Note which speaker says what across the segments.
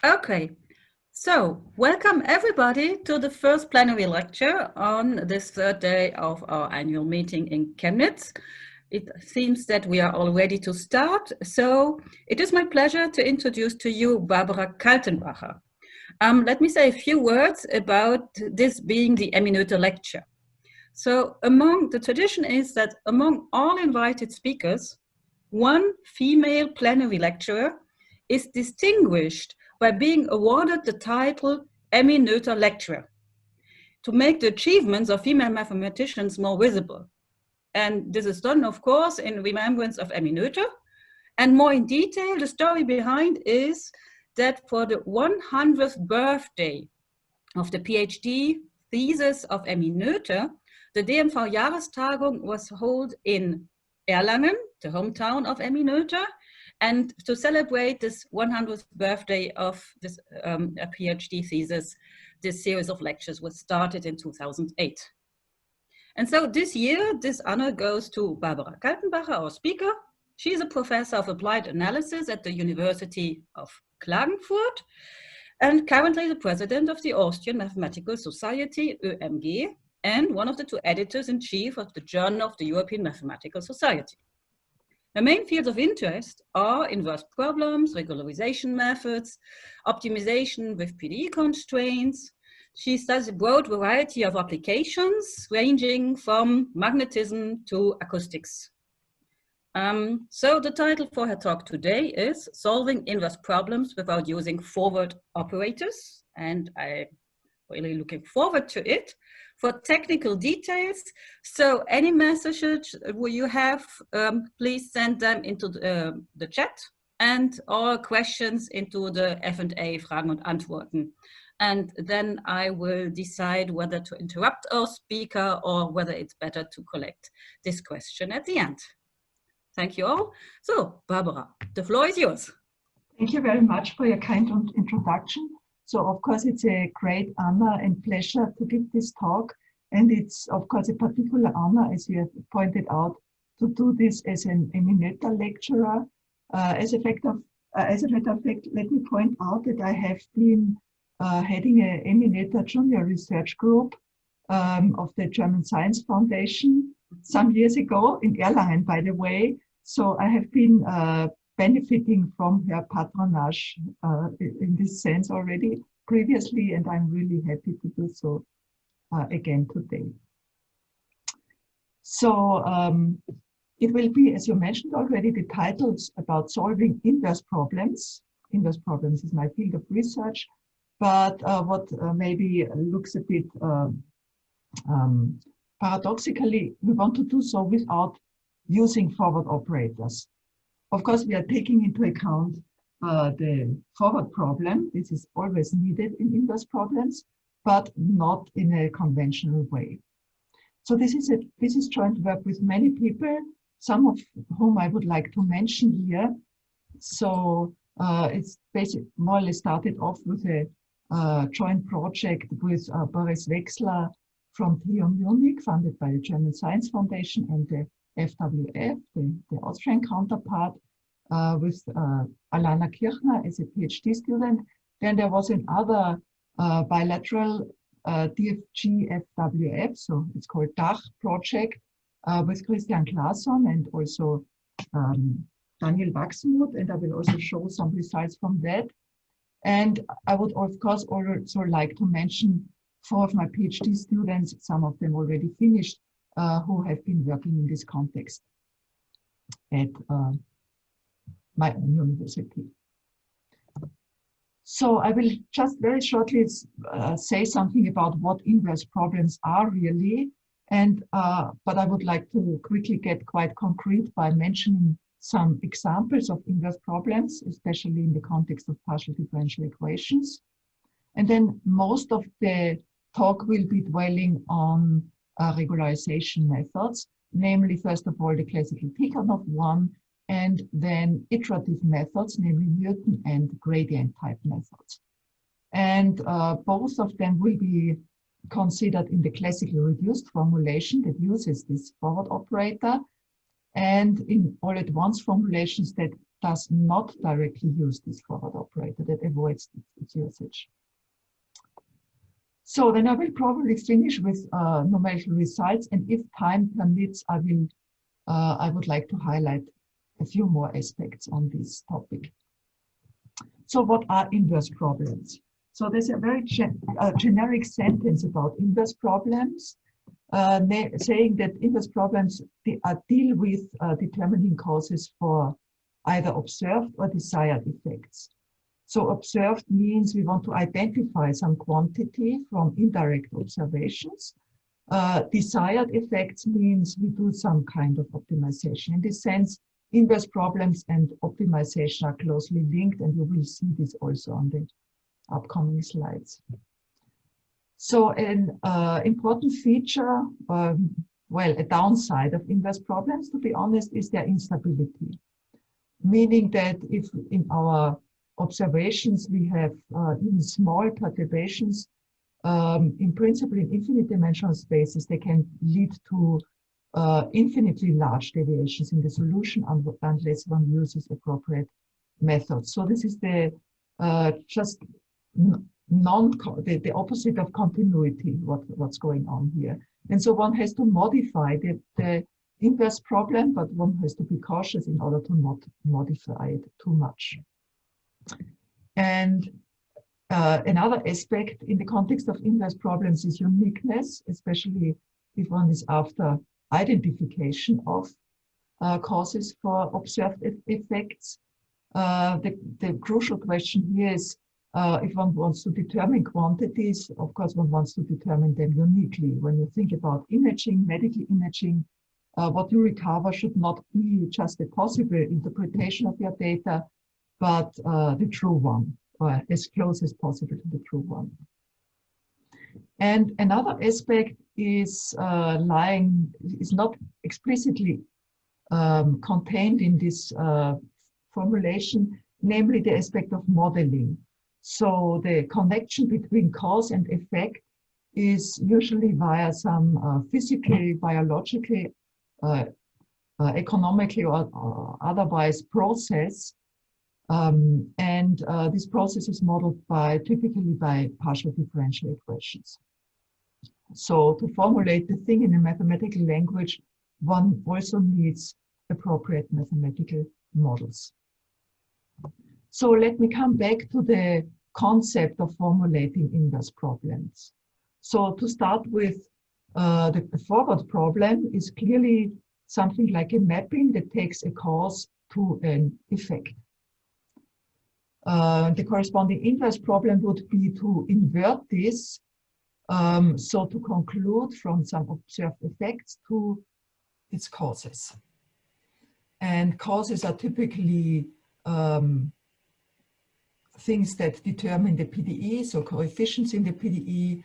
Speaker 1: Okay, so welcome everybody to the first plenary lecture on this third day of our annual meeting in Chemnitz. It seems that we are all ready to start, so it is my pleasure to introduce to you Barabara Kaltenbacher. Let me say a few words about this being the Emmy Noether Lecture. So the tradition is that among all invited speakers, one female plenary lecturer is distinguished by being awarded the title Emmy Noether Lecturer to make the achievements of female mathematicians more visible. And this is done, of course, in remembrance of Emmy Noether. And more in detail, the story behind is that for the 100th birthday of the PhD thesis of Emmy Noether, the DMV Jahrestagung was held in Erlangen, the hometown of Emmy Noether, and to celebrate this 100th birthday of this PhD thesis, this series of lectures was started in 2008. And so this year, this honor goes to Barabara Kaltenbacher, our speaker. She is a professor of applied analysis at the University of Klagenfurt and currently the president of the Austrian Mathematical Society, ÖMG, and one of the two editors-in-chief of the Journal of the European Mathematical Society. Her main fields of interest are inverse problems, regularization methods, optimization with PDE constraints. She studies a broad variety of applications ranging from magnetism to acoustics. So the title for her talk today is Solving Inverse Problems Without Using Forward Operators, and I'm really looking forward to it. For technical details, so any messages you have, please send them into the chat and all questions into the F&A, Fragen und Antworten. And then I will decide whether to interrupt our speaker or whether it's better to collect this question at the end. Thank you all. So, Barabara, the floor is yours.
Speaker 2: Thank you very much for your kind introduction. So, of course, it's a great honor and pleasure to give this talk. And it's, of course, a particular honor, as you have pointed out, to do this as an Emmy Noether lecturer. As a matter of fact, let me point out that I have been heading an Emmy Noether Junior Research Group of the German Science Foundation some years ago in Erlangen, by the way. So I have been benefiting from her patronage in this sense already previously, and I'm really happy to do so again today. So it will be, as you mentioned already, the titles about solving inverse problems. Inverse problems is my field of research, but what maybe looks a bit paradoxically, we want to do so without using forward operators. Of course, we are taking into account the forward problem. This is always needed in inverse problems, but not in a conventional way. So this is joint work with many people, some of whom I would like to mention here. So it's basically more or less started off with a joint project with Boris Wechsler from TU Munich, funded by the German Science Foundation, and the FWF, the Austrian counterpart, with Alana Kirchner as a PhD student. Then there was another bilateral DFG FWF, so it's called DACH project, with Christian Claesson and also Daniel Wachsmuth, and I will also show some results from that. And I would, of course, also like to mention 4 of my PhD students, some of them already finished, who have been working in this context at my own university. So I will just very shortly say something about what inverse problems are really, and but I would like to quickly get quite concrete by mentioning some examples of inverse problems, especially in the context of partial differential equations. And then most of the talk will be dwelling on regularization methods, namely, first of all, the classical Tikhonov one, and then iterative methods, namely Newton and gradient type methods. And both of them will be considered in the classically reduced formulation that uses this forward operator. and in all-at-once formulations that does not directly use this forward operator, that avoids its usage. So then I will probably finish with numerical results, and if time permits, I would like to highlight a few more aspects on this topic. So what are inverse problems? So there's a very generic sentence about inverse problems, saying that inverse problems deal with determining causes for either observed or desired effects. So observed means we want to identify some quantity from indirect observations. Desired effects means we do some kind of optimization. In this sense, inverse problems and optimization are closely linked, and you will see this also on the upcoming slides. So an important feature, well, a downside of inverse problems, to be honest, is their instability. Meaning that if in our observations we have even small perturbations, in principle in infinite dimensional spaces, they can lead to infinitely large deviations in the solution unless one uses appropriate methods. So this is the the opposite of continuity, what's going on here. And so one has to modify the inverse problem, but one has to be cautious in order to not modify it too much. And another aspect in the context of inverse problems is uniqueness, especially if one is after identification of causes for observed effects. The crucial question here is if one wants to determine quantities, of course one wants to determine them uniquely. When you think about imaging, medical imaging, what you recover should not be just a possible interpretation of your data, but the true one, or as close as possible to the true one. And another aspect is not explicitly contained in this formulation, namely the aspect of modeling. So the connection between cause and effect is usually via some physical, biological, economically or otherwise process. This process is modeled typically by partial differential equations. So to formulate the thing in a mathematical language, one also needs appropriate mathematical models. So let me come back to the concept of formulating inverse problems. So to start with, the forward problem is clearly something like a mapping that takes a cause to an effect. The corresponding inverse problem would be to invert this, so to conclude from some observed effects to its causes. And causes are typically things that determine the PDE, so coefficients in the PDE,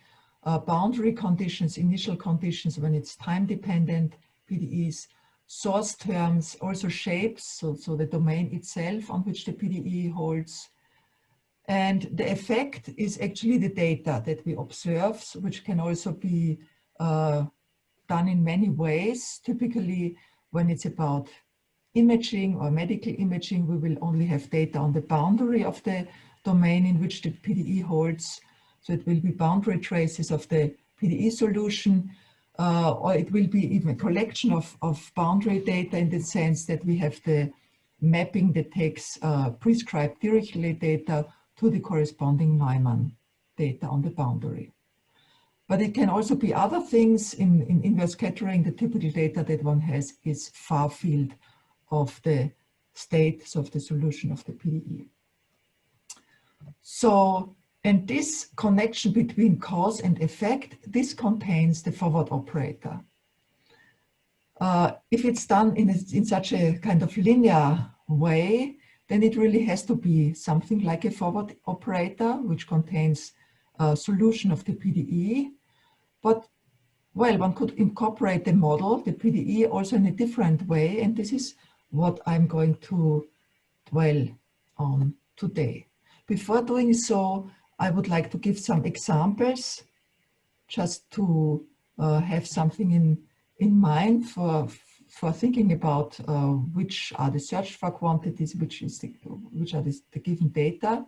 Speaker 2: boundary conditions, initial conditions when it's time-dependent PDEs, source terms, also shapes, so the domain itself on which the PDE holds. And the effect is actually the data that we observe, which can also be done in many ways. Typically, when it's about imaging or medical imaging, we will only have data on the boundary of the domain in which the PDE holds. So it will be boundary traces of the PDE solution, or it will be even a collection of boundary data in the sense that we have the mapping that takes prescribed Dirichlet data to the corresponding Neumann data on the boundary. But it can also be other things. In inverse scattering, the typical data that one has is far field of the states of the solution of the PDE. So, and this connection between cause and effect, this contains the forward operator. If it's done in such a kind of linear way, then it really has to be something like a forward operator, which contains a solution of the PDE. But, well, one could incorporate the model, the PDE, also in a different way, and this is what I'm going to dwell on today. Before doing so, I would like to give some examples, just to have something in mind for for thinking about which are the search for quantities, which are the given data.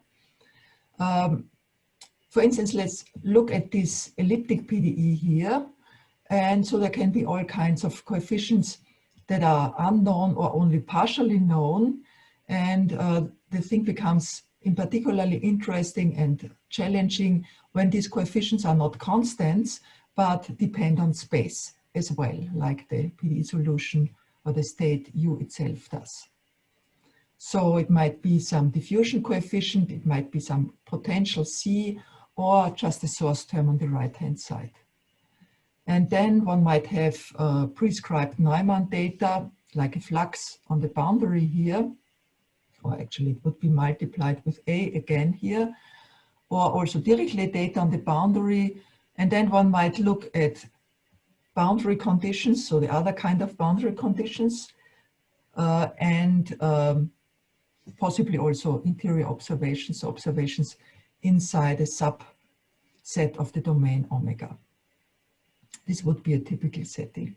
Speaker 2: For instance, let's look at this elliptic PDE here. And so there can be all kinds of coefficients that are unknown or only partially known. And the thing becomes in particularly interesting and challenging when these coefficients are not constants, but depend on space as well, like the PDE solution or the state U itself does. So it might be some diffusion coefficient, it might be some potential C, or just a source term on the right-hand side. And then one might have prescribed Neumann data, like a flux on the boundary here, or actually it would be multiplied with A again here, or also Dirichlet data on the boundary. And then one might look at boundary conditions, so the other kind of boundary conditions, and possibly also interior observations, observations inside a subset of the domain omega. This would be a typical setting.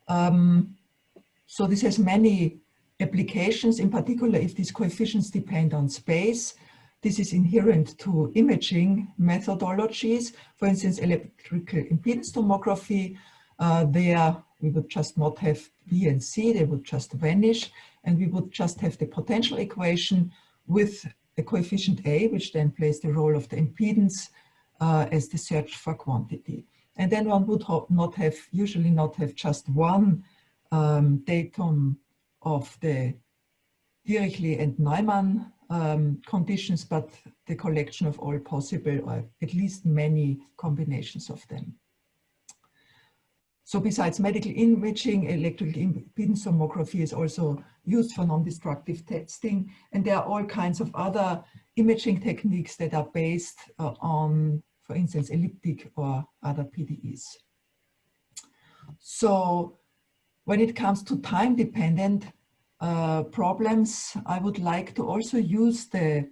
Speaker 2: So this has many applications, in particular if these coefficients depend on space. This is inherent to imaging methodologies. For instance, electrical impedance tomography, there we would just not have B and C, they would just vanish, and we would just have the potential equation with a coefficient A, which then plays the role of the impedance as the search for quantity. And then one would usually not have just one datum of the Dirichlet and Neumann conditions, but the collection of all possible, or at least many combinations of them. So besides medical imaging, electrical impedance tomography is also used for non-destructive testing. And there are all kinds of other imaging techniques that are based on, for instance, elliptic or other PDEs. So when it comes to time-dependent problems, I would like to also use the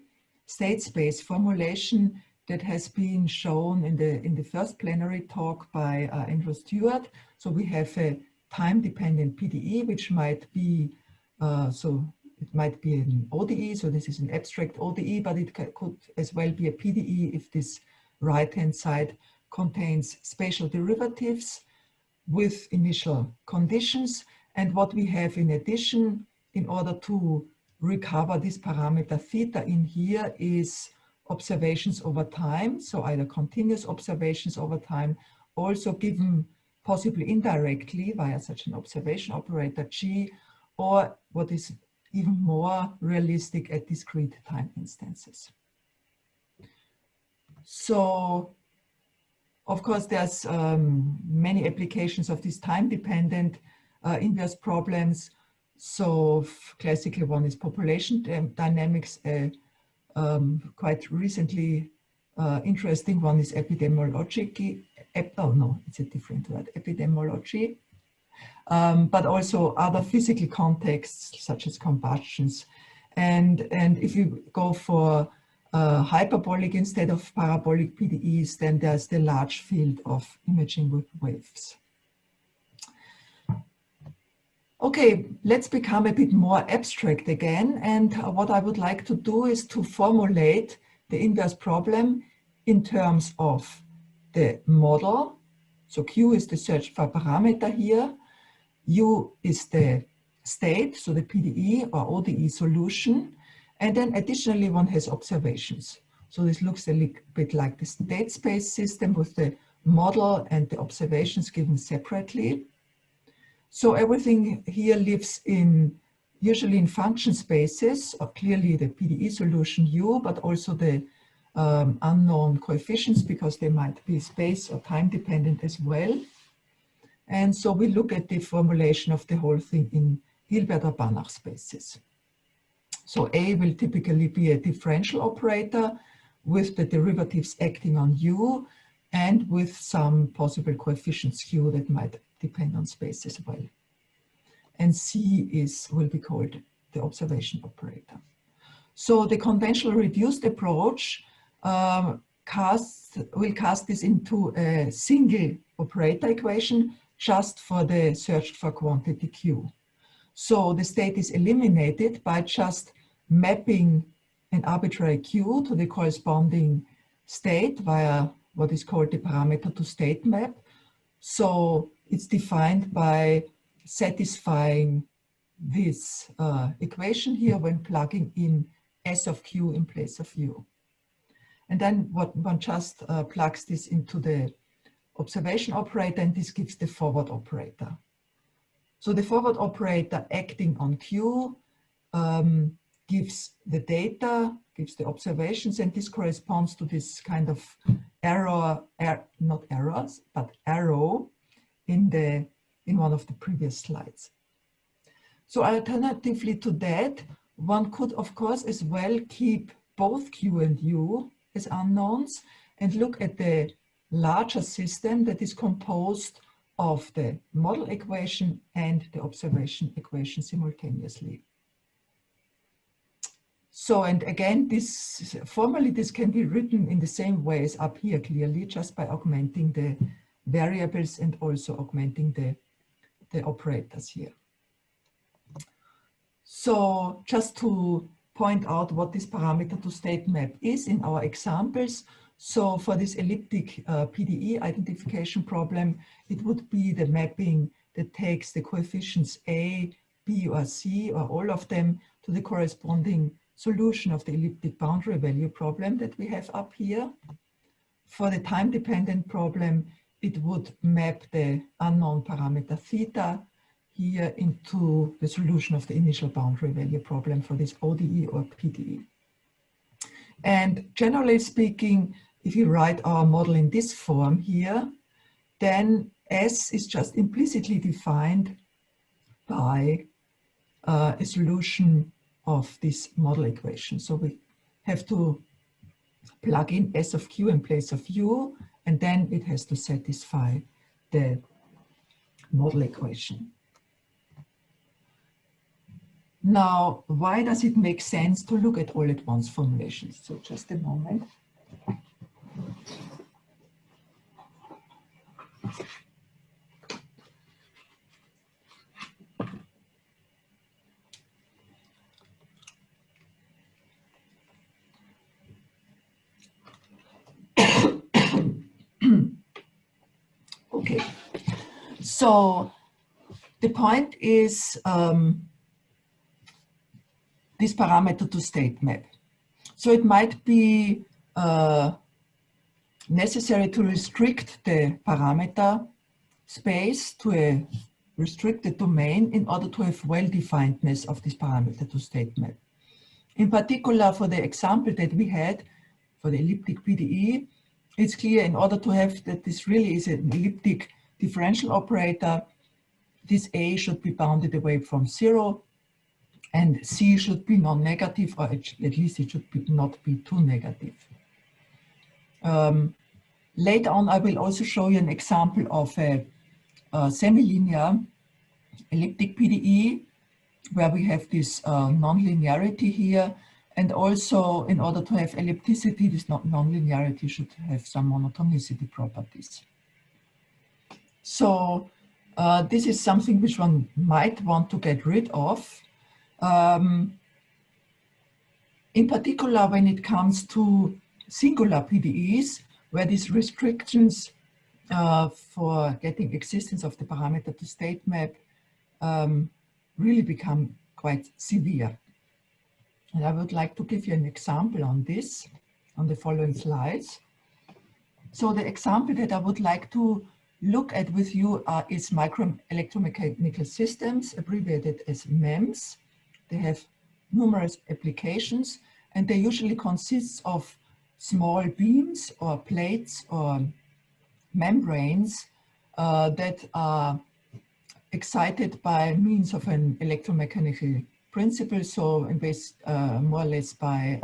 Speaker 2: state space formulation that has been shown in the first plenary talk by Andrew Stewart. So we have a time-dependent PDE, which might be, so it might be an ODE, so this is an abstract ODE, but it could as well be a PDE if this right-hand side contains spatial derivatives with initial conditions. And what we have in addition, in order to recover this parameter theta in here, is observations over time, so either continuous observations over time, also given possibly indirectly via such an observation operator G, or what is even more realistic at discrete time instances. So, of course, there's many applications of these time-dependent inverse problems. So, classically one is population dynamics. Quite recently interesting one is epidemiology. Oh no, it's a different word, epidemiology. But also other physical contexts such as combustions. And if you go for hyperbolic instead of parabolic PDEs, then there's the large field of imaging with waves. Okay, let's become a bit more abstract again. And what I would like to do is to formulate the inverse problem in terms of the model. So Q is the search for parameter here. U is the state, so the PDE or ODE solution. And then additionally, one has observations. So this looks a little bit like the state space system with the model and the observations given separately. So everything here lives usually in function spaces, or clearly the PDE solution U, but also the unknown coefficients, because they might be space or time dependent as well. And so we look at the formulation of the whole thing in Hilbert or Banach spaces. So A will typically be a differential operator with the derivatives acting on U and with some possible coefficients Q that might depend on space as well. And C will be called the observation operator. So the conventional reduced approach will cast this into a single operator equation, just for the searched for quantity Q. So the state is eliminated by just mapping an arbitrary Q to the corresponding state via what is called the parameter to state map. So it's defined by satisfying this equation here when plugging in S of Q in place of U. And then one just plugs this into the observation operator, and this gives the forward operator. So the forward operator acting on Q gives the data, gives the observations, and this corresponds to this kind of arrow in one of the previous slides. So alternatively to that, one could of course as well keep both Q and U as unknowns and look at the larger system that is composed of the model equation and the observation equation simultaneously. So, and again, formally this can be written in the same way as up here clearly, just by augmenting the variables and also augmenting the operators here. So just to point out what this parameter to state map is in our examples. So for this elliptic PDE identification problem, it would be the mapping that takes the coefficients A, B, or C, or all of them to the corresponding solution of the elliptic boundary value problem that we have up here. For the time-dependent problem, it would map the unknown parameter theta here into the solution of the initial boundary value problem for this ODE or PDE. And generally speaking, if you write our model in this form here, then S is just implicitly defined by a solution of this model equation. So we have to plug in S of Q in place of U, and then it has to satisfy the model equation. Now, why does it make sense to look at all at once formulations? So just a moment. Okay, so the point is this parameter to state map. So it might be necessary to restrict the parameter space to a restricted domain in order to have well-definedness of this parameter to state map. In particular, for the example that we had for the elliptic PDE, it's clear in order to have that this really is an elliptic differential operator, this A should be bounded away from 0, and C should be non-negative, or at least it should not be too negative. Later on, I will also show you an example of a semi-linear elliptic PDE, where we have this non-linearity here. And also, in order to have ellipticity, this non-linearity should have some monotonicity properties. So this is something which one might want to get rid of. In particular, when it comes to singular PDEs, where these restrictions for getting existence of the parameter to state map really become quite severe. And I would like to give you an example on this, on the following slides. So the example that I would like to look at with you is microelectromechanical systems, abbreviated as MEMS. They have numerous applications, and they usually consist of small beams or plates or membranes that are excited by means of an electromechanical principle, so based more or less by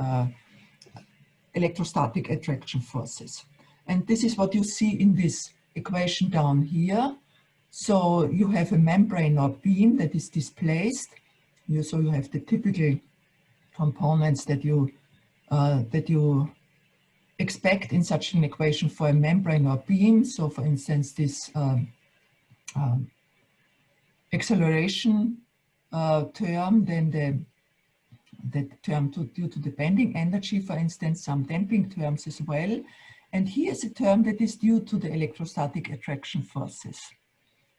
Speaker 2: electrostatic attraction forces. And this is what you see in this equation down here. So you have a membrane or beam that is displaced. So you have the typical components that you expect in such an equation for a membrane or beam. So for instance, this acceleration term, then the term due to the bending energy, for instance, some damping terms as well. And here's a term that is due to the electrostatic attraction forces,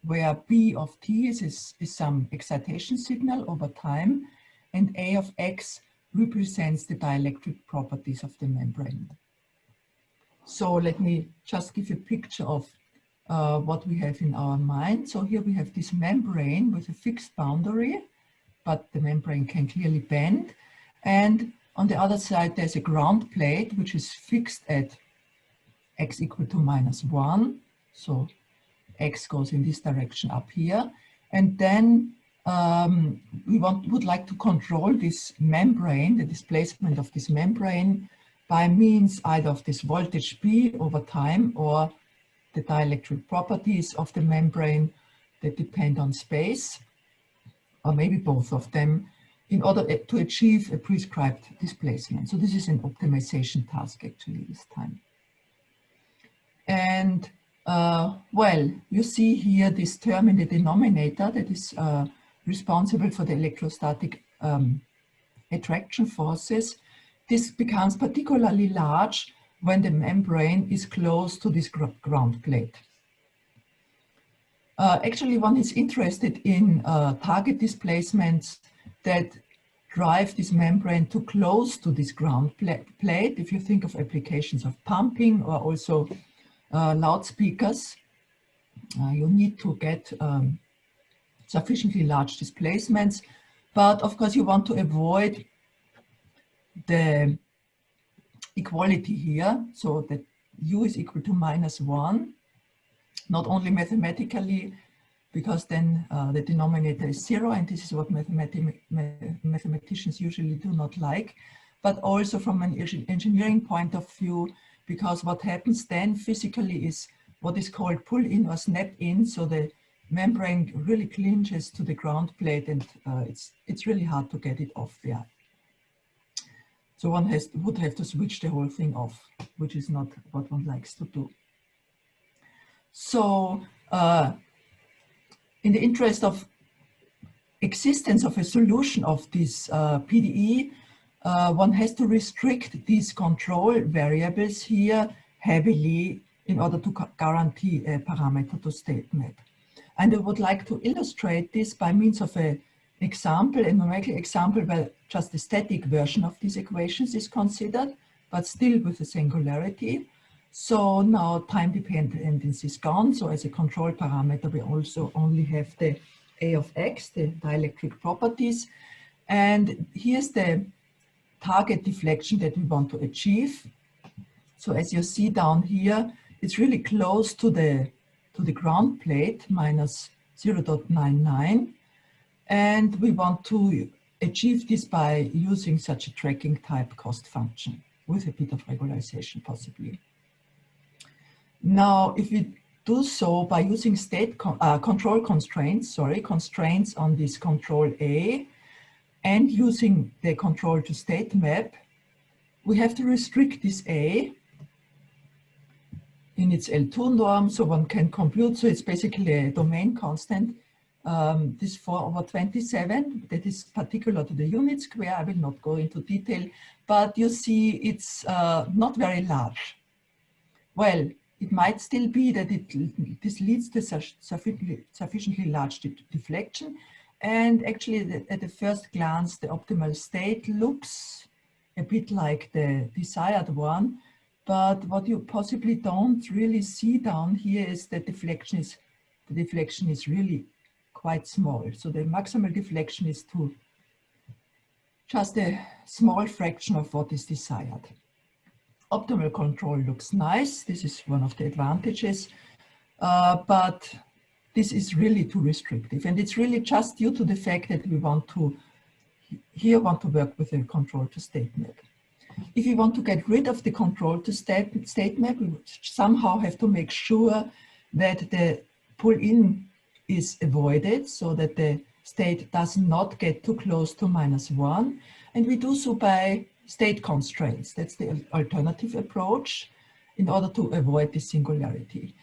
Speaker 2: where B of t is some excitation signal over time, and A of x represents the dielectric properties of the membrane. So let me just give a picture of what we have in our mind. So here we have this membrane with a fixed boundary, but the membrane can clearly bend. And on the other side, there's a ground plate, which is fixed at x equal to -1. So x goes in this direction up here. And then we would like to control this membrane, the displacement of this membrane, by means either of this voltage B over time or the dielectric properties of the membrane that depend on space, or maybe both of them, in order to achieve a prescribed displacement. So this is an optimization task actually this time. And well, you see here this term in the denominator that is responsible for the electrostatic attraction forces. This becomes particularly large when the membrane is close to this ground plate. Actually, one is interested in target displacements that drive this membrane too close to this ground plate. If you think of applications of pumping or also loudspeakers, you need to get sufficiently large displacements. But of course, you want to avoid the equality here, so that u is equal to -1, not only mathematically, because then the denominator is 0, and this is what mathematicians usually do not like, but also from an engineering point of view, because what happens then physically is what is called pull-in or snap-in, so the membrane really clinches to the ground plate, and it's really hard to get it off there. So one would have to switch the whole thing off, which is not what one likes to do. So in the interest of existence of a solution of this PDE, one has to restrict these control variables here heavily in order to guarantee a parameter to state map. And I would like to illustrate this by means of an example, a numerical example where just the static version of these equations is considered, but still with a singularity. So now time dependence is gone. So as a control parameter, we also only have the A of x, the dielectric properties. And here's the target deflection that we want to achieve. So as you see down here, it's really close to the ground plate, minus 0.99. And we want to achieve this by using such a tracking type cost function with a bit of regularization possibly. Now, if we do so by using control constraints, constraints on this control A, and using the control to state map, we have to restrict this A in its L2 norm, so one can compute, so it's basically a domain constant, this 4/27, that is particular to the unit square. I will not go into detail, but you see it's not very large. Well, it might still be that this leads to sufficiently large deflection, and actually at the first glance, the optimal state looks a bit like the desired one, but what you possibly don't really see down here is that the deflection is really quite small. So the maximal deflection is to just a small fraction of what is desired. Optimal control looks nice. This is one of the advantages, but this is really too restrictive. And it's really just due to the fact that we want to work with a control to state map. If you want to get rid of the control to state map, we somehow have to make sure that the pull-in is avoided so that the state does not get too close to -1. And we do so by state constraints. That's the alternative approach in order to avoid the singularity.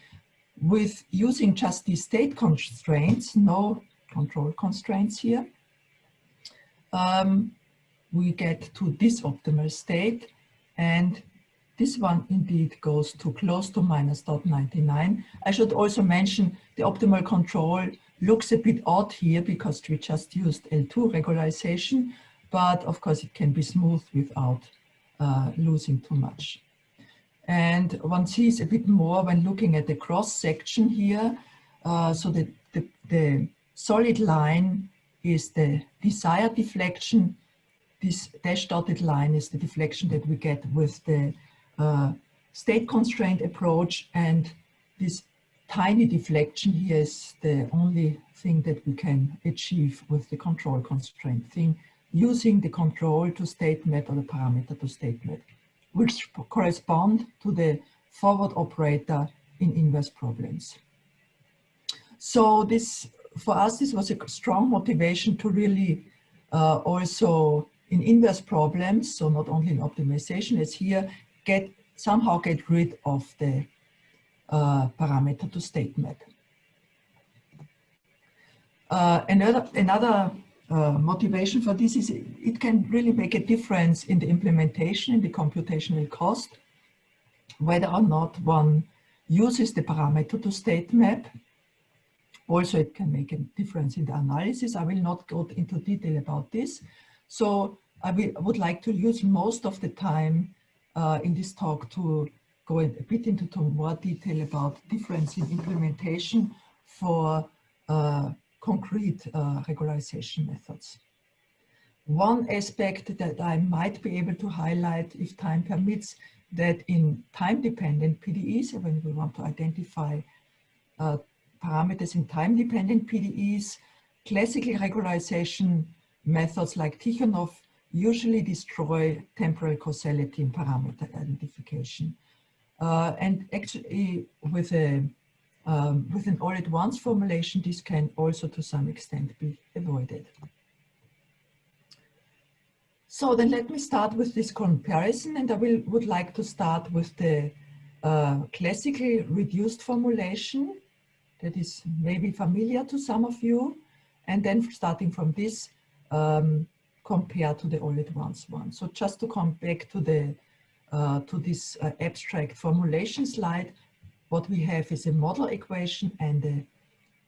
Speaker 2: with using just these state constraints, no control constraints here, we get to this optimal state, and this one indeed goes to close to -0.99. I should also mention the optimal control looks a bit odd here because we just used L2 regularization, but of course it can be smoothed without losing too much. And one sees a bit more when looking at the cross section here. So the solid line is the desired deflection. This dash dotted line is the deflection that we get with the state constraint approach, and this tiny deflection here is the only thing that we can achieve with the control constraint thing, using the control to state map or the parameter to state map, which correspond to the forward operator in inverse problems. So this, for us, this was a strong motivation to really also in inverse problems, so not only in optimization as here, somehow get rid of the parameter to state map. Another motivation for this is it can really make a difference in the implementation, in the computational cost, whether or not one uses the parameter to state map. Also, it can make a difference in the analysis. I will not go into detail about this. So I would like to use most of the time in this talk to go a bit into more detail about difference in implementation for concrete regularization methods. One aspect that I might be able to highlight, if time permits, that in time-dependent PDEs, when we want to identify parameters in time-dependent PDEs, classical regularization methods like Tikhonov usually destroy temporal causality in parameter identification. And actually with an all-at-once formulation, this can also to some extent be avoided. So then let me start with this comparison, and I would like to start with the classically reduced formulation that is maybe familiar to some of you, and then starting from this, compared to the all-at-once one. So just to come back to the to this abstract formulation slide, what we have is a model equation and an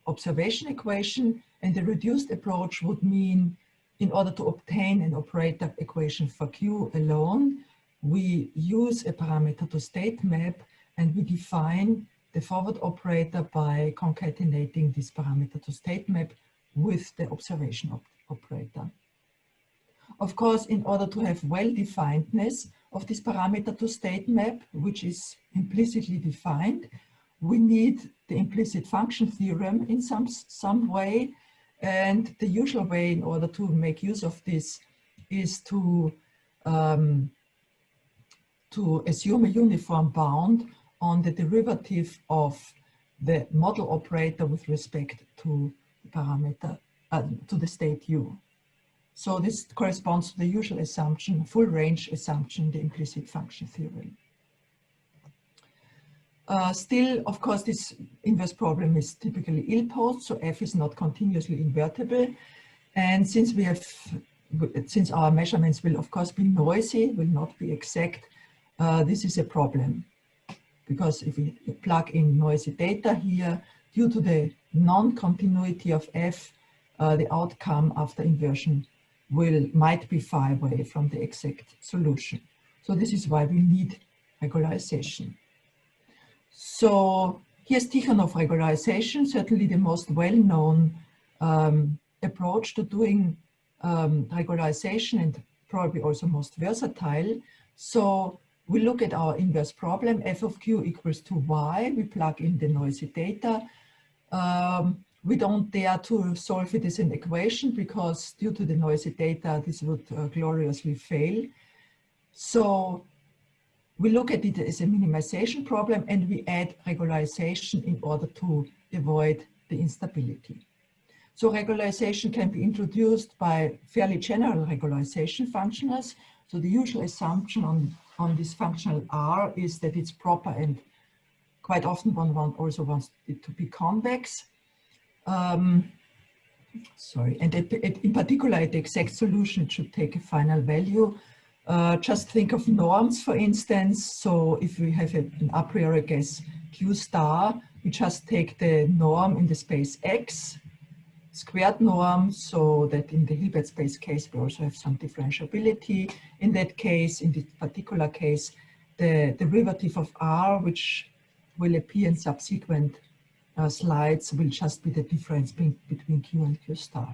Speaker 2: observation equation, and the reduced approach would mean in order to obtain an operator equation for Q alone, we use a parameter to state map, and we define the forward operator by concatenating this parameter to state map with the observation operator. Of course, in order to have well-definedness of this parameter to state map, which is implicitly defined, we need the implicit function theorem in some way. And the usual way in order to make use of this is to assume a uniform bound on the derivative of the model operator with respect to the parameter, to the state U. So this corresponds to the usual assumption, full range assumption, the implicit function theorem. Still, of course, this inverse problem is typically ill-posed, so F is not continuously invertible. And since our measurements will, of course, be noisy, will not be exact, this is a problem. Because if we plug in noisy data here, due to the non-continuity of F, the outcome after inversion might be far away from the exact solution. So this is why we need regularization. So here's Tikhonov regularization, certainly the most well-known approach to doing regularization, and probably also most versatile. So we look at our inverse problem, f of q equals to y. We plug in the noisy data. We don't dare to solve it as an equation because due to the noisy data, this would gloriously fail. So we look at it as a minimization problem, and we add regularization in order to avoid the instability. So regularization can be introduced by fairly general regularization functionals. So the usual assumption on this functional R is that it's proper and quite often one also wants it to be convex. Sorry, and in particular, at the exact solution, it should take a final value. Just think of norms, for instance. So if we have an a priori guess Q star, we just take the norm in the space X, squared norm, so that in the Hilbert space case, we also have some differentiability. In that case, in this particular case, the derivative of R, which will appear in subsequent slides, will just be the difference between Q and Q star.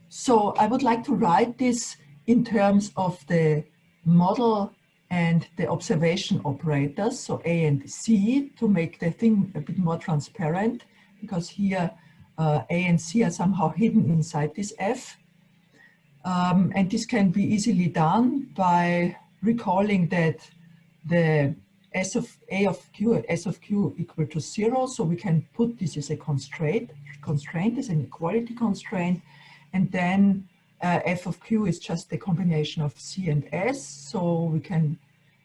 Speaker 2: So I would like to write this in terms of the model and the observation operators, so A and C, to make the thing a bit more transparent, because here A and C are somehow hidden inside this F. And this can be easily done by recalling that the S of A of Q and S of Q equal to 0, so we can put this as a constraint as an equality constraint, and then F of Q is just the combination of C and S, so we can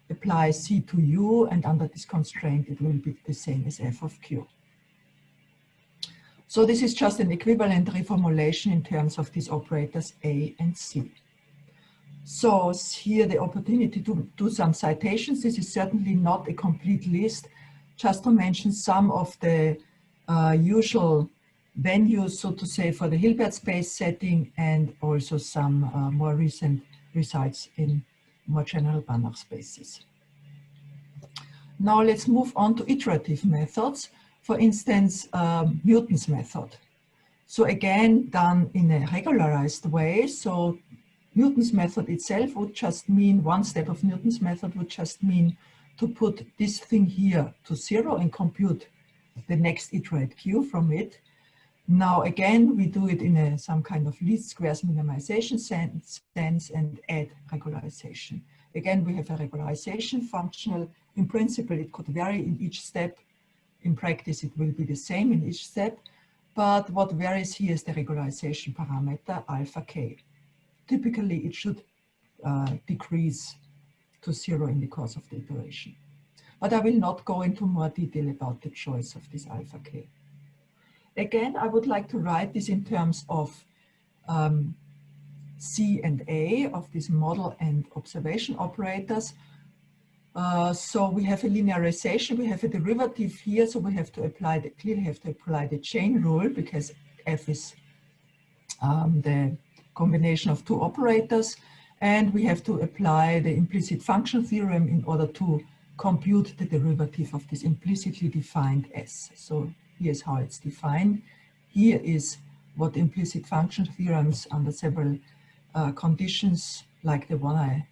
Speaker 2: apply C to U, and under this constraint it will be the same as F of Q. So this is just an equivalent reformulation in terms of these operators A and C. So here the opportunity to do some citations. This is certainly not a complete list, just to mention some of the usual venues, so to say, for the Hilbert space setting, and also some more recent results in more general Banach spaces. Now let's move on to iterative methods. For instance, Newton's method. So again, done in a regularized way. So Newton's method itself would just mean, one step of Newton's method would just mean to put this thing here to 0 and compute the next iterate Q from it. Now again, we do it in some kind of least squares minimization sense and add regularization. Again, we have a regularization functional. In principle, it could vary in each step. In practice, it will be the same in each step. But what varies here is the regularization parameter alpha k. Typically, it should decrease to 0 in the course of the iteration. But I will not go into more detail about the choice of this alpha k. Again, I would like to write this in terms of C and A, of this model and observation operators. So we have a linearization, we have a derivative here, so we have to apply clearly have to apply the chain rule, because F is the combination of two operators, and we have to apply the implicit function theorem in order to compute the derivative of this implicitly defined S. So here's how it's defined. Here is what implicit function theorems under several conditions, like the one I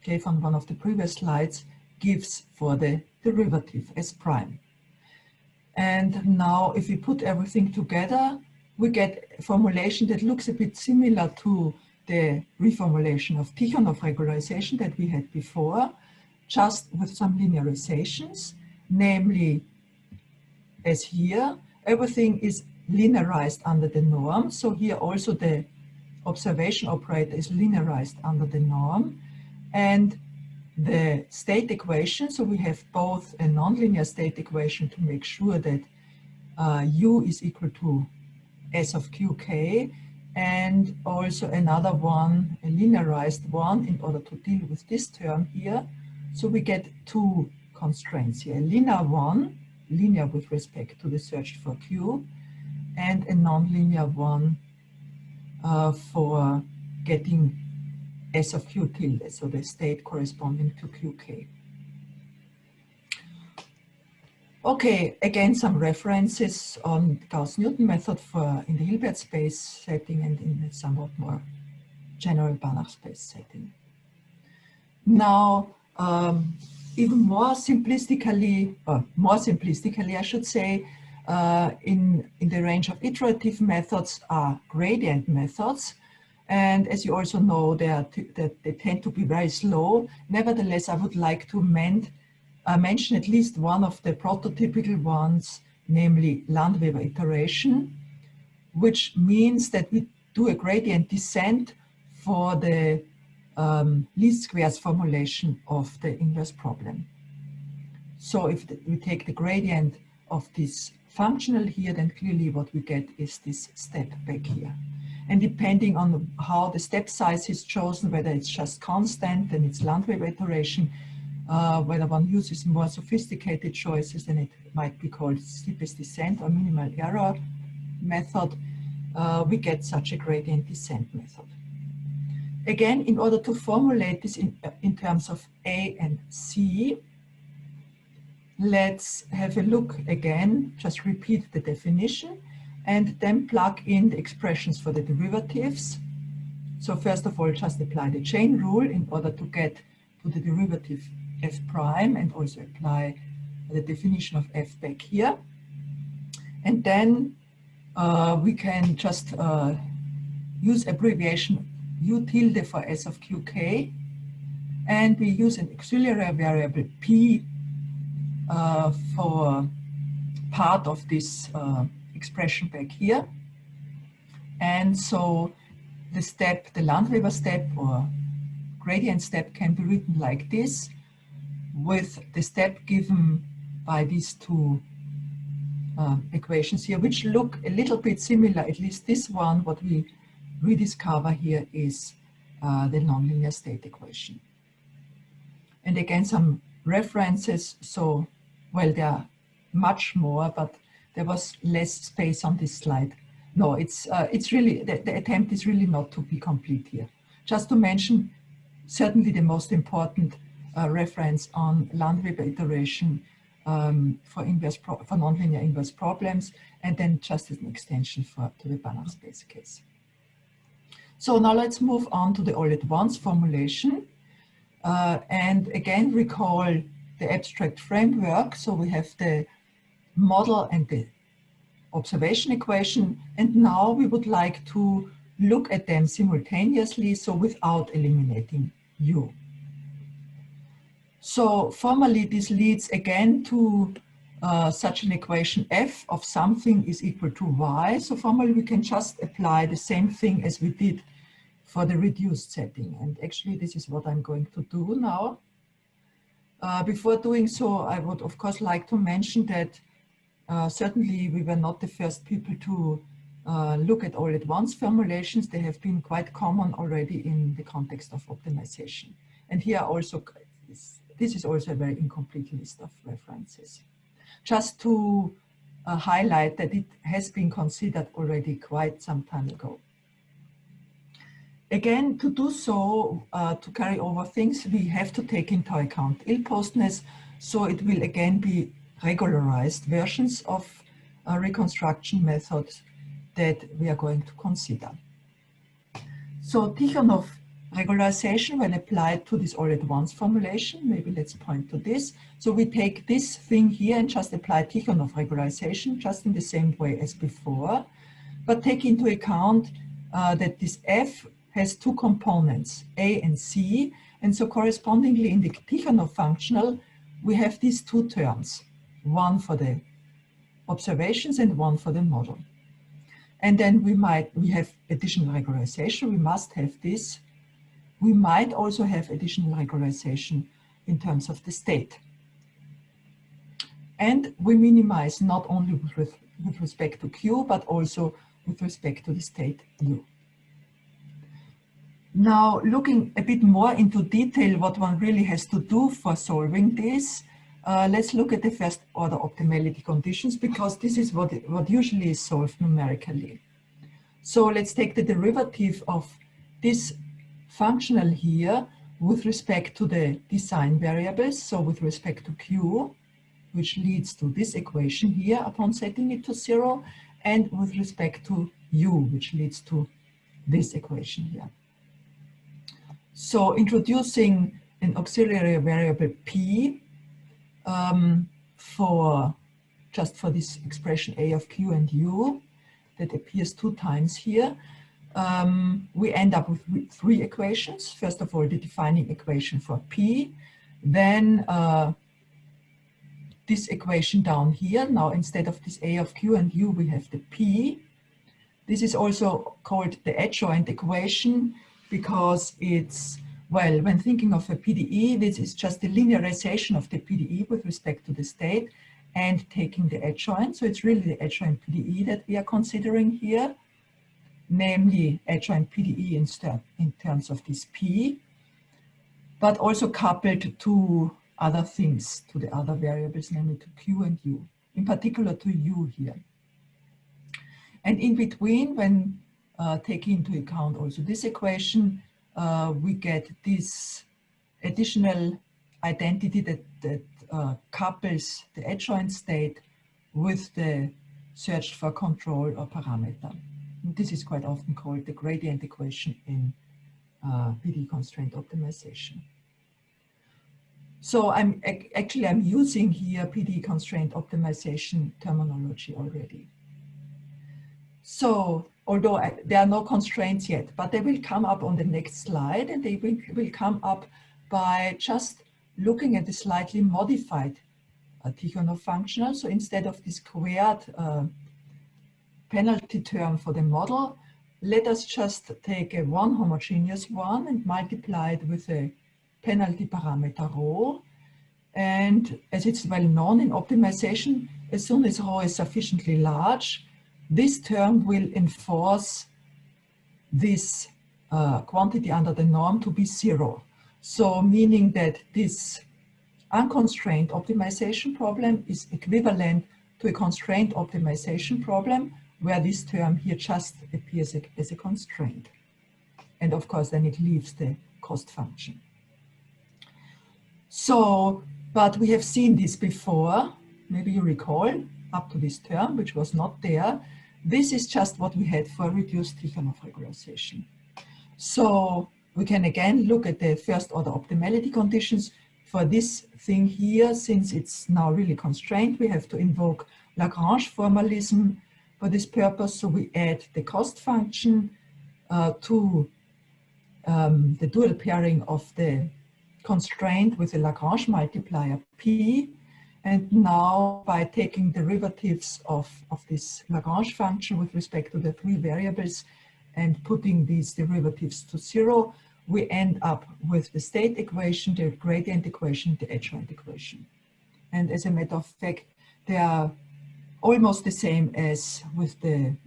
Speaker 2: gave on one of the previous slides, gives for the derivative S prime. And now if we put everything together, we get a formulation that looks a bit similar to the reformulation of Tikhonov regularization that we had before, just with some linearizations, namely, as here, everything is linearized under the norm. So here also the observation operator is linearized under the norm. And the state equation, so we have both a nonlinear state equation to make sure that U is equal to S of qk, and also another one, a linearized one, in order to deal with this term here. So we get two constraints here, a linear one, linear with respect to the search for Q, and a nonlinear one for getting S of Q tilde, so the state corresponding to Qk. Okay, again, some references on Gauss-Newton method for in the Hilbert space setting and in a somewhat more general Banach space setting. Now, even more simplistically, I should say, in the range of iterative methods are gradient methods. And as you also know, they tend to be very slow. Nevertheless, I would like to mention at least one of the prototypical ones, namely Landweber iteration, which means that we do a gradient descent for the least squares formulation of the inverse problem. So if we take the gradient of this functional here, then clearly what we get is this step back here. And depending on how the step size is chosen, whether it's just constant, then it's Landweber iteration, whether one uses more sophisticated choices, then it might be called steepest descent or minimal error method, we get such a gradient descent method. Again, in order to formulate this in terms of A and C, let's have a look again, just repeat the definition, and then plug in the expressions for the derivatives. So first of all, just apply the chain rule in order to get to the derivative f prime, and also apply the definition of f back here. And then we can just use abbreviation u tilde for s of qk, and we use an auxiliary variable p for part of this expression back here. And so the step, the Landweber step or gradient step, can be written like this, with the step given by these two equations here, which look a little bit similar. At least this one, what we rediscover here, is the nonlinear state equation. And again, some references. So, well, there are much more, but there was less space on this slide. No, it's really, the attempt is really not to be complete here. Just to mention, certainly the most important reference on Landweber iteration for nonlinear inverse problems, and then just as an extension to the Banach space case. So now let's move on to the all-at-once formulation, and again recall the abstract framework. So we have the model and the observation equation, and now we would like to look at them simultaneously, so without eliminating u. So formally this leads again to such an equation, f of something is equal to y. So formally we can just apply the same thing as we did for the reduced setting, and actually this is what I'm going to do now. Before doing so, I would of course like to mention that certainly we were not the first people to look at all-at-once formulations. They have been quite common already in the context of optimization. And here also, this is also a very incomplete list of references. Just to highlight that it has been considered already quite some time ago. Again, to do so, to carry over things, we have to take into account ill-postness. So it will again be regularized versions of reconstruction methods that we are going to consider. So Tikhonov regularization, when applied to this all-at-once formulation, maybe let's point to this. So we take this thing here and just apply Tikhonov regularization just in the same way as before, but take into account that this f has two components, a and c, and so correspondingly in the Tikhonov functional, we have these two terms, one for the observations and one for the model. And then we have additional regularization, we must have this. We might also have additional regularization in terms of the state. And we minimize not only with respect to Q, but also with respect to the state U. Now, looking a bit more into detail what one really has to do for solving this, let's look at the first order optimality conditions, because this is what usually is solved numerically. So let's take the derivative of this functional here with respect to the design variables, so with respect to Q, which leads to this equation here upon setting it to 0, and with respect to U, which leads to this equation here. So introducing an auxiliary variable P just for this expression A of Q and U that appears 2 times here, we end up with 3 equations. First of all, the defining equation for P, then this equation down here. Now, instead of this A of Q and U, we have the P. This is also called the adjoint equation because it's Well, when thinking of a PDE, this is just the linearization of the PDE with respect to the state and taking the adjoint. So it's really the adjoint PDE that we are considering here, namely adjoint PDE in terms of this P, but also coupled to other things, to the other variables, namely to Q and U, in particular to U here. And in between, when taking into account also this equation, we get this additional identity that couples the adjoint state with the searched for control or parameter. And this is quite often called the gradient equation in PD constraint optimization. So I'm using here PD constraint optimization terminology already. So although there are no constraints yet, but they will come up on the next slide, and they will come up by just looking at the slightly modified Tikhonov functional. So instead of the squared penalty term for the model, let us just take a one homogeneous one and multiply it with a penalty parameter rho. And as it's well known in optimization, as soon as rho is sufficiently large, this term will enforce this quantity under the norm to be zero. So meaning that this unconstrained optimization problem is equivalent to a constrained optimization problem where this term here just appears as a constraint. And of course, then it leaves the cost function. So, but we have seen this before. Maybe you recall up to this term, which was not there. This is just what we had for reduced Tikhonov regularization. So we can again look at the first order optimality conditions for this thing here. Since it's now really constrained, we have to invoke Lagrange formalism for this purpose. So we add the cost function to the dual pairing of the constraint with a Lagrange multiplier P. And now by taking derivatives of this Lagrange function with respect to the three variables and putting these derivatives to zero, we end up with the state equation, the gradient equation, the adjoint equation. And as a matter of fact, they are almost the same as with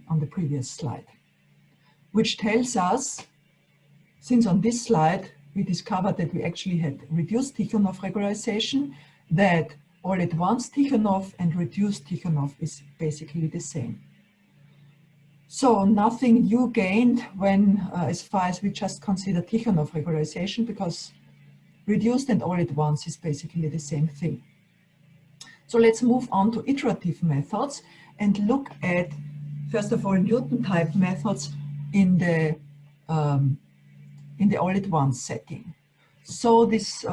Speaker 2: on the previous slide, which tells us, since on this slide we discovered that we actually had reduced Tikhonov regularization, that all at once Tikhonov and reduced Tikhonov is basically the same. So nothing new gained when, as far as we just consider Tikhonov regularization, because reduced and all at once is basically the same thing. So let's move on to iterative methods and look at, first of all, Newton type methods in the all at once setting. So this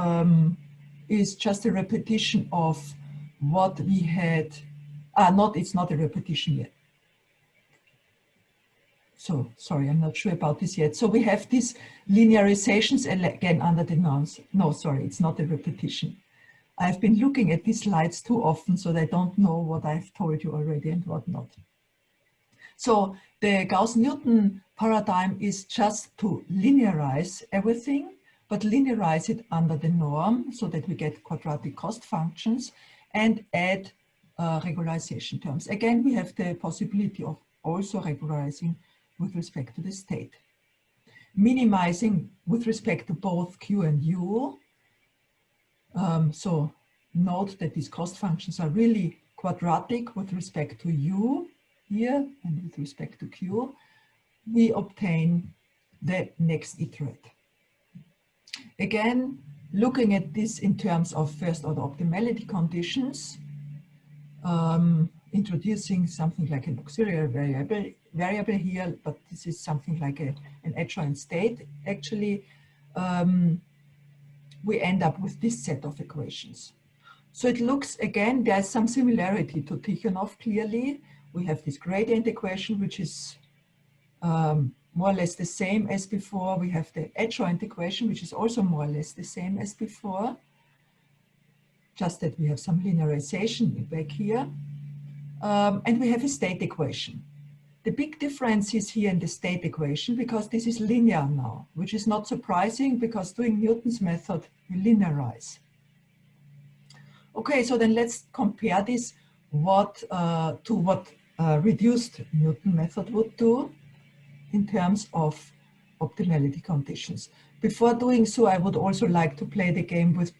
Speaker 2: is just a repetition of what we had. It's not a repetition yet. So sorry, I'm not sure about this yet. So we have these linearizations again under the norms. No, sorry, it's not a repetition. I've been looking at these slides too often, so I don't know what I've told you already and what not. So the Gauss-Newton paradigm is just to linearize everything, but linearize it under the norm so that we get quadratic cost functions and add regularization terms. Again, we have the possibility of also regularizing with respect to the state. Minimizing with respect to both Q and U. So note that these cost functions are really quadratic with respect to U here and with respect to Q. We obtain the next iterate. Again, looking at this in terms of first order optimality conditions, introducing something like an auxiliary variable here, but this is something like an adjoint state. Actually, we end up with this set of equations. So it looks, again, there's some similarity to Tikhonov clearly. We have this gradient equation, which is more or less the same as before. We have the adjoint equation, which is also more or less the same as before. Just that we have some linearization back here. And we have a state equation. The big difference is here in the state equation, because this is linear now, which is not surprising because doing Newton's method, we linearize. Okay, so then let's compare this to what reduced Newton method would do in terms of optimality conditions. Before doing so, I would also like to play the game with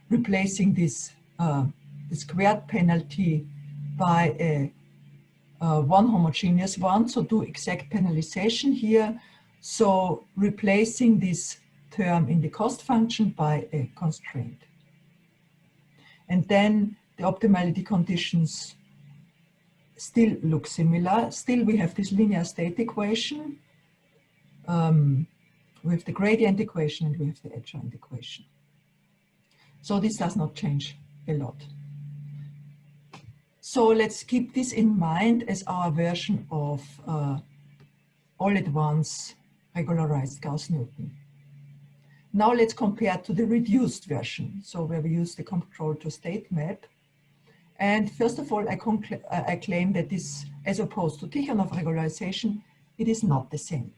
Speaker 2: replacing this the squared penalty by a one homogeneous one, so do exact penalization here. So replacing this term in the cost function by a constraint. And then the optimality conditions still look similar. Still we have this linear state equation. We have the gradient equation and we have the adjoint equation. So this does not change a lot. So let's keep this in mind as our version of all at once regularized Gauss-Newton. Now let's compare to the reduced version, so where we use the control to state map. And first of all, I claim that this, as opposed to Tikhonov regularization, it is not the same.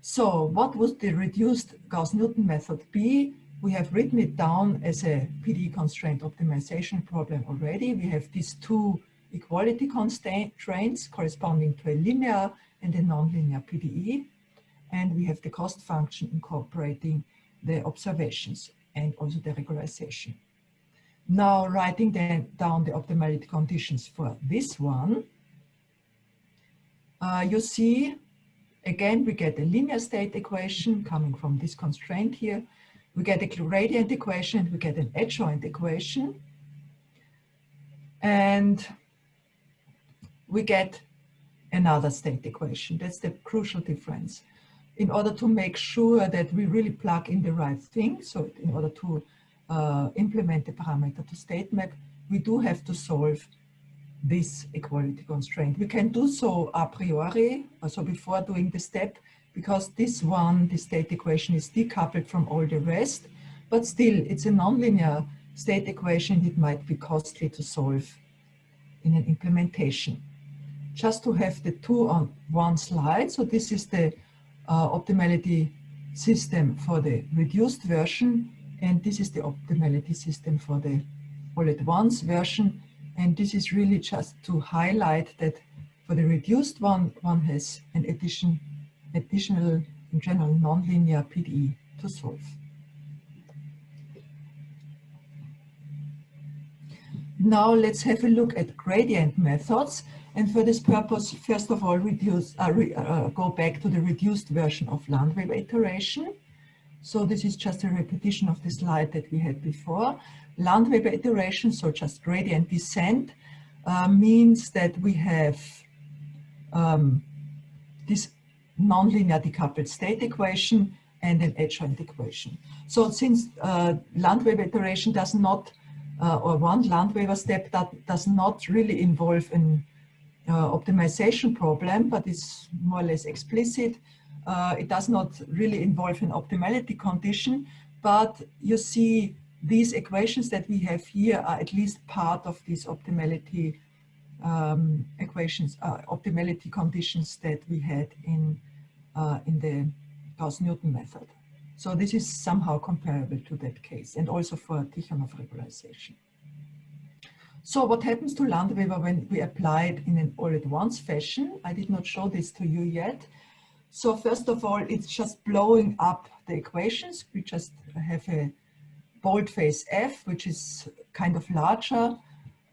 Speaker 2: So what would the reduced Gauss-Newton method be? We have written it down as a PDE constraint optimization problem already. We have these two equality constraints corresponding to a linear and a nonlinear PDE. And we have the cost function incorporating the observations and also the regularization. Now writing then down the optimality conditions for this one, you see, again, we get a linear state equation coming from this constraint here. We get a gradient equation, we get an adjoint equation, and we get another state equation. That's the crucial difference. In order to make sure that we really plug in the right thing, so in order to implement the parameter to state map, we do have to solve this equality constraint. We can do so a priori, also before doing the step, because this one, the state equation, is decoupled from all the rest, but still it's a nonlinear state equation. It might be costly to solve in an implementation. Just to have the two on one slide, so this is the optimality system for the reduced version, and this is the optimality system for the all-at-once version. And this is really just to highlight that for the reduced one, one has an additional, in general, nonlinear PDE to solve. Now let's have a look at gradient methods. And for this purpose, first of all, go back to the reduced version of Landweber iteration. So this is just a repetition of the slide that we had before. Landweber iteration, so just gradient descent, means that we have this nonlinear decoupled state equation and an adjoint equation. So since Landweber iteration does not, or one Landweber step that does not really involve an optimization problem, but is more or less explicit. It does not really involve an optimality condition, but you see these equations that we have here are at least part of these optimality equations, optimality conditions that we had in the Gauss-Newton method. So this is somehow comparable to that case, and also for Tikhonov regularization. So what happens to Landweber when we apply it in an all-at-once fashion? I did not show this to you yet. So first of all, it's just blowing up the equations. We just have a boldface F, which is kind of larger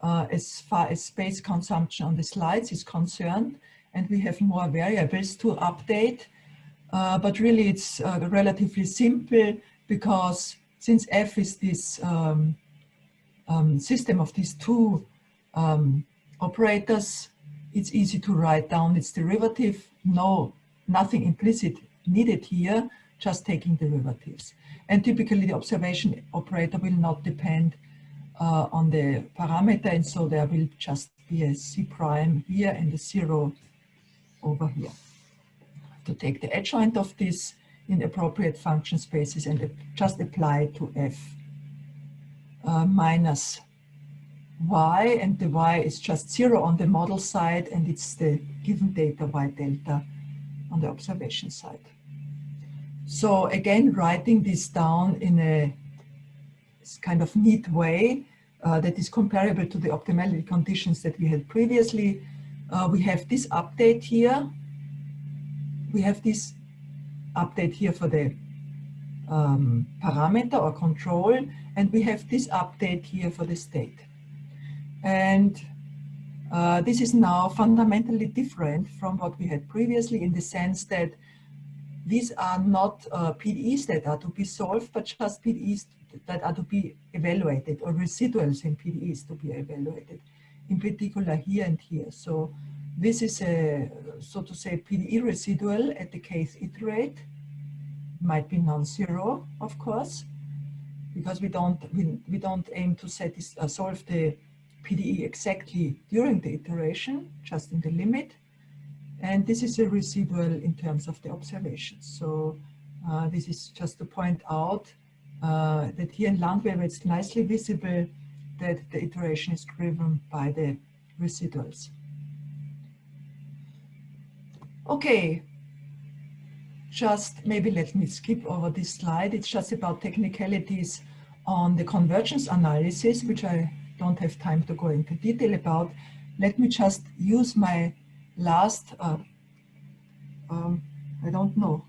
Speaker 2: as far as space consumption on the slides is concerned. And we have more variables to update. But really it's relatively simple, because since F is this system of these two operators, it's easy to write down its derivative. Nothing implicit needed here, just taking derivatives. And typically the observation operator will not depend on the parameter, and so there will just be a C prime here and a 0 over here. To take the adjoint of this in appropriate function spaces and just apply to F minus y, and the y is just 0 on the model side, and it's the given data y delta on the observation side. So again, writing this down in a kind of neat way that is comparable to the optimality conditions that we had previously. We have this update here. We have this update here for the parameter or control, and we have this update here for the state. And this is now fundamentally different from what we had previously, in the sense that these are not PDEs that are to be solved, but just PDEs that are to be evaluated, or residuals in PDEs to be evaluated, in particular here and here. So this is a, so to say, PDE residual at the case iterate. Might be non-zero, of course, because we don't aim to solve the PDE exactly during the iteration, just in the limit. And this is a residual in terms of the observations. So this is just to point out that here in Landweber it's nicely visible that the iteration is driven by the residuals. Okay, just maybe let me skip over this slide. It's just about technicalities on the convergence analysis, which I don't have time to go into detail about. Let me just use my last, I don't know,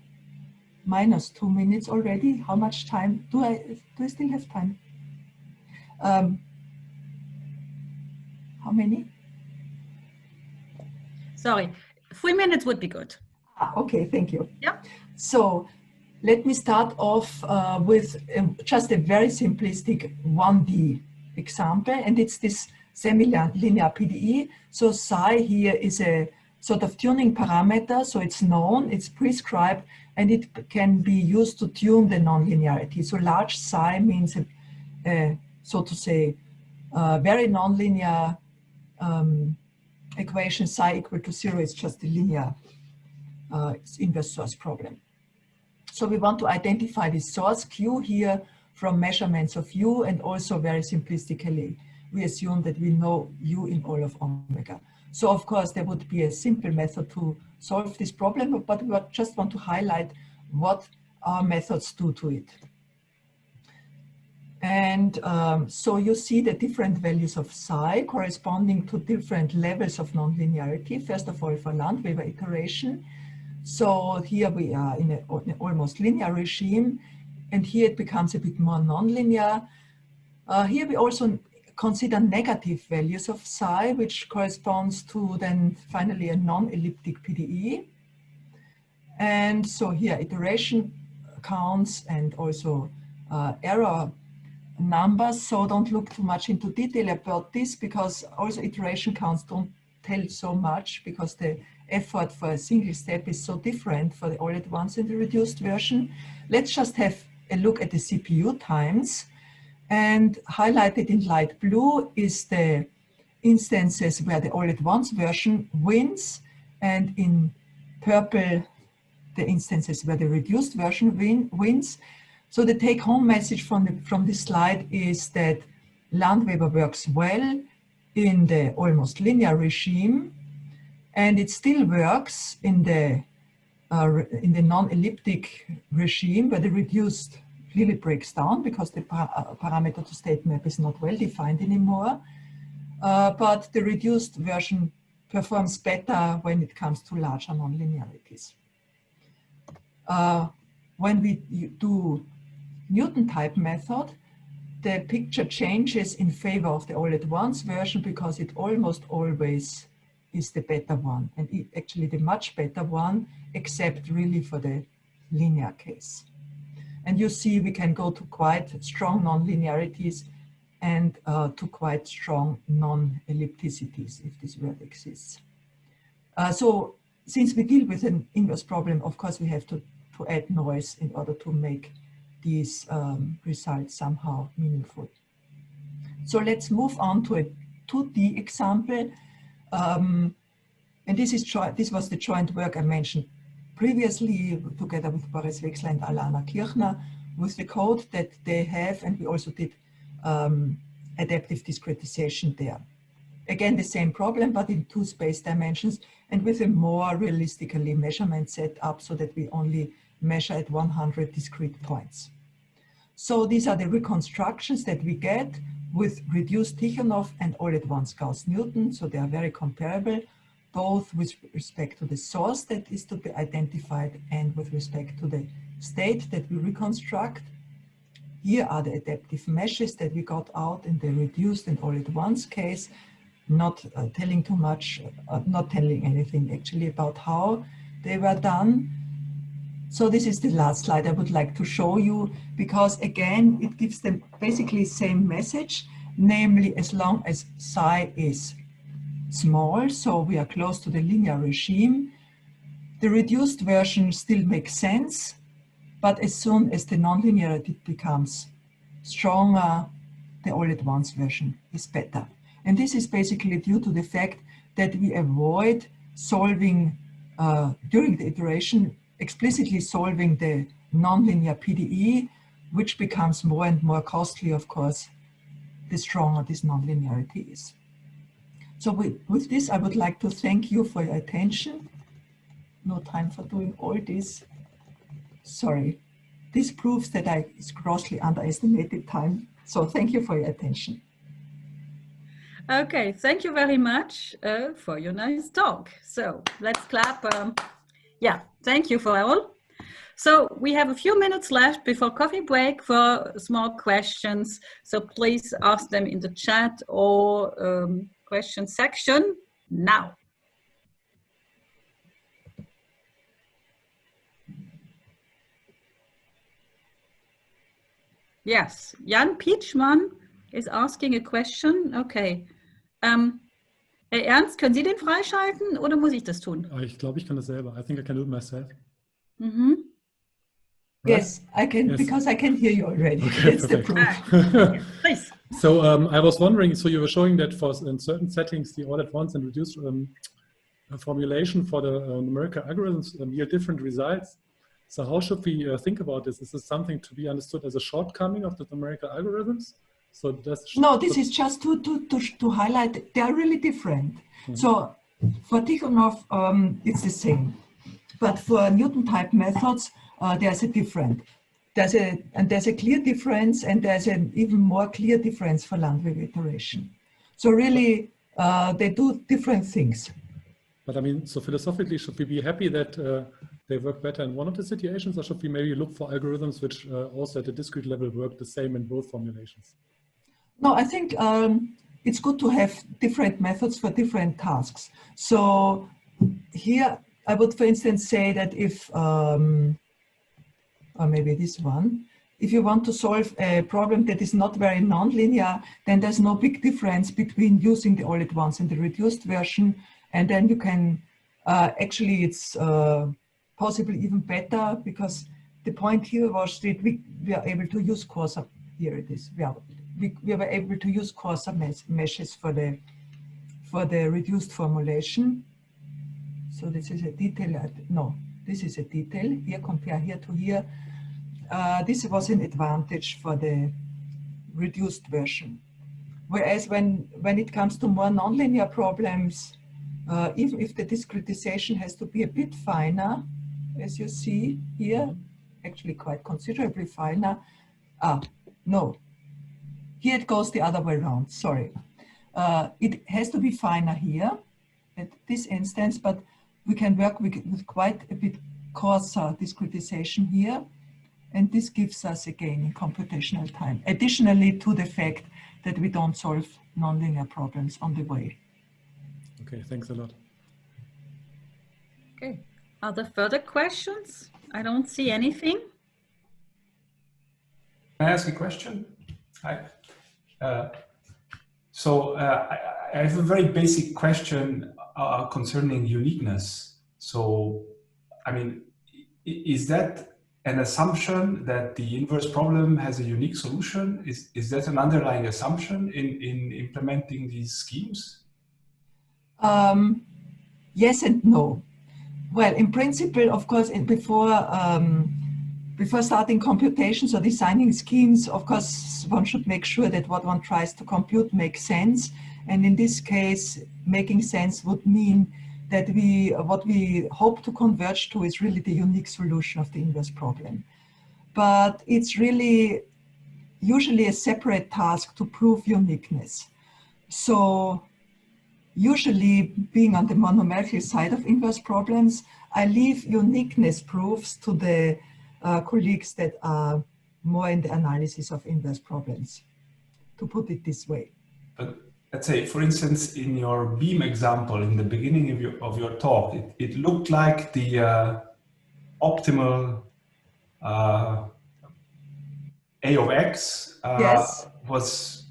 Speaker 2: -2 minutes already. How much time do I still have time? How many?
Speaker 1: Sorry, 3 minutes would be good.
Speaker 2: Okay, thank you.
Speaker 1: Yeah.
Speaker 2: So let me start off with just a very simplistic 1D example, and it's this semi-linear PDE. So psi here is a sort of tuning parameter, so it's known, it's prescribed, and it can be used to tune the nonlinearity. So large psi means, so to say, very nonlinear equation. Psi equal to 0 is just a linear inverse source problem. So we want to identify the source Q here from measurements of U, and also very simplistically, we assume that we know U in all of omega. So of course there would be a simple method to solve this problem, but we just want to highlight what our methods do to it. And so you see the different values of psi corresponding to different levels of nonlinearity. First of all, for Landweber iteration. So here we are in an almost linear regime, and here it becomes a bit more nonlinear. Here we also consider negative values of psi, which corresponds to then finally a non-elliptic PDE. And so here iteration counts and also error numbers. So don't look too much into detail about this, because also iteration counts don't tell so much, because the effort for a single step is so different for the all at once and the reduced version. Let's just have a look at the CPU times, and highlighted in light blue is the instances where the all at once version wins, and in purple the instances where the reduced version wins. So the take-home message from this slide is that Landweber works well in the almost linear regime, and it still works in the non-elliptic regime, where the reduced clearly breaks down because the parameter to state map is not well defined anymore. But the reduced version performs better when it comes to larger nonlinearities. When we do Newton type method, the picture changes in favor of the all at once version, because it almost always is the better one, and actually the much better one, except really for the linear case. And you see we can go to quite strong nonlinearities and to quite strong non-ellipticities, if this word exists. So since we deal with an inverse problem, of course we have to add noise in order to make these results somehow meaningful. So let's move on to a 2D example. And this was the joint work I mentioned previously, together with Boris Wechsler and Alana Kirchner, with the code that they have. And we also did adaptive discretization there. Again, the same problem, but in 2 space dimensions and with a more realistically measurement set up so that we only measure at 100 discrete points. So these are the reconstructions that we get with reduced Tikhonov and all at once Gauss-Newton. So they are very comparable, both with respect to the source that is to be identified and with respect to the state that we reconstruct. Here are the adaptive meshes that we got out in the reduced and all at once case. Not telling too much, not telling anything actually about how they were done. So this is the last slide I would like to show you, because again, it gives them basically same message, namely as long as psi is small, so we are close to the linear regime, the reduced version still makes sense, but as soon as the nonlinearity becomes stronger, the all at once version is better. And this is basically due to the fact that we avoid solving, during the iteration, explicitly solving the nonlinear PDE, which becomes more and more costly, of course, the stronger this nonlinearity is. So with this, I would like to thank you for your attention. No time for doing all this. Sorry. This proves that I grossly underestimated time. So thank you for your attention.
Speaker 1: Okay, thank you very much for your nice talk. So let's clap. Yeah, thank you for all. So we have a few minutes left before coffee break for small questions. So please ask them in the chat or question section now. Yes, Jan Pietschmann is asking a question. Okay. Herr Ernst, können Sie den freischalten oder muss ich das tun?
Speaker 3: Ich glaube, ich kann das selber. I think I can do it myself.
Speaker 1: Mm-hmm.
Speaker 3: Right?
Speaker 2: Yes, I can,
Speaker 3: yes.
Speaker 2: Because I can hear you already.
Speaker 3: Okay,
Speaker 2: That's the proof.
Speaker 1: Please.
Speaker 3: So I was wondering, so you were showing that for in certain settings, the all at once and reduced formulation for the numerical algorithms yield different results. So how should we think about this? Is this something to be understood as a shortcoming of the numerical algorithms? So
Speaker 2: no, this is just to highlight they are really different. Mm-hmm. So for Tikhonov, it's the same, but for Newton type methods, there's a different. There's a clear difference, and there's an even more clear difference for Landwehr iteration. So really, they do different things.
Speaker 3: But I mean, so philosophically, should we be happy that they work better in one of the situations, or should we maybe look for algorithms which also at a discrete level work the same in both formulations?
Speaker 2: No, I think it's good to have different methods for different tasks. So here I would, for instance, say that if, or maybe this one, if you want to solve a problem that is not very nonlinear, then there's no big difference between using the all at once and the reduced version. And then you can, actually it's possibly even better, because the point here was that we are able to use coarser, here it is, we were able to use coarser meshes for the reduced formulation. So this is a detail, no, this is a detail, here compare here to here. This was an advantage for the reduced version. Whereas when it comes to more nonlinear problems, even if the discretization has to be a bit finer, as you see here, actually quite considerably finer. No, here it goes the other way around, sorry. It has to be finer here at this instance, but we can work with quite a bit coarser discretization here. And this gives us a gain in computational time, additionally to the fact that we don't solve nonlinear problems on the way.
Speaker 3: Okay, thanks a lot.
Speaker 1: Okay, are there further questions? I don't see anything.
Speaker 4: Can I ask a question? Hi. I have a very basic question concerning uniqueness. So, I mean, is that an assumption that the inverse problem has a unique solution? Is that an underlying assumption in implementing these schemes?
Speaker 2: Yes and no. Well, in principle, of course, before before starting computations or designing schemes, of course, one should make sure that what one tries to compute makes sense. And in this case, making sense would mean that what we hope to converge to is really the unique solution of the inverse problem. But it's really usually a separate task to prove uniqueness. So usually, being on the monomerical side of inverse problems, I leave uniqueness proofs to the colleagues that are more in the analysis of inverse problems, to put it this way.
Speaker 4: But let's say, for instance, in your beam example, in the beginning of your talk, it looked like the optimal A of x
Speaker 2: Yes.
Speaker 4: was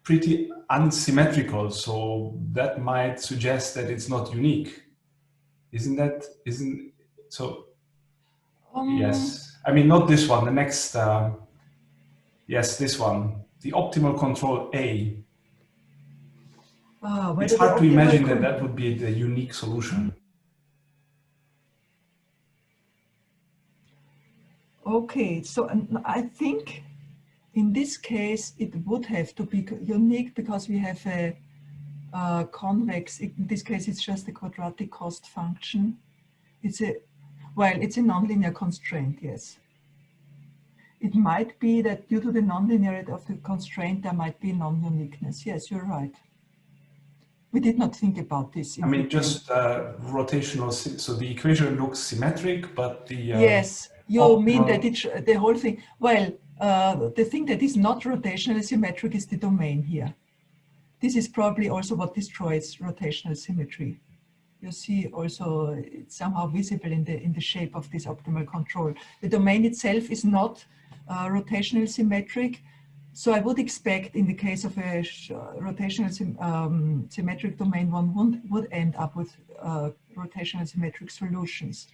Speaker 4: pretty unsymmetrical, so that might suggest that it's not unique. Isn't so? Yes, I mean, not this one, the next, yes, this one, the optimal control A. It's hard to imagine that that would be the unique solution.
Speaker 2: Okay, so I think in this case, it would have to be unique because we have a convex, in this case, it's just a quadratic cost function. It's a nonlinear constraint, yes. It might be that due to the nonlinearity of the constraint, there might be non-uniqueness. Yes, you're right. We did not think about this.
Speaker 4: I mean, just rotational, so the equation looks symmetric, but the...
Speaker 2: yes, you mean that the whole thing, well, the thing that is not rotationally symmetric is the domain here. This is probably also what destroys rotational symmetry. You see also it's somehow visible in the shape of this optimal control. The domain itself is not rotationally symmetric. So I would expect in the case of a rotational symmetric domain, one would end up with rotational symmetric solutions.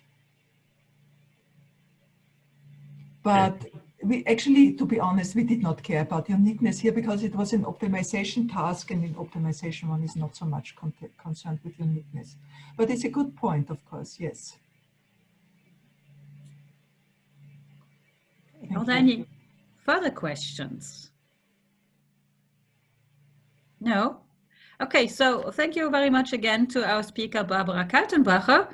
Speaker 2: But we actually, to be honest, we did not care about uniqueness here because it was an optimization task, and in optimization one is not so much concerned with uniqueness. But it's a good point, of course, yes.
Speaker 1: Are there any further questions? No? Okay, so thank you very much again to our speaker, Barbara Kaltenbacher.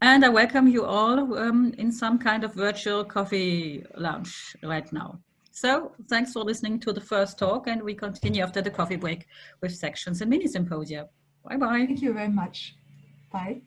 Speaker 1: And I welcome you all in some kind of virtual coffee lounge right now. So thanks for listening to the first talk, and we continue after the coffee break with sections and mini symposia. Bye-bye.
Speaker 2: Thank you very much. Bye.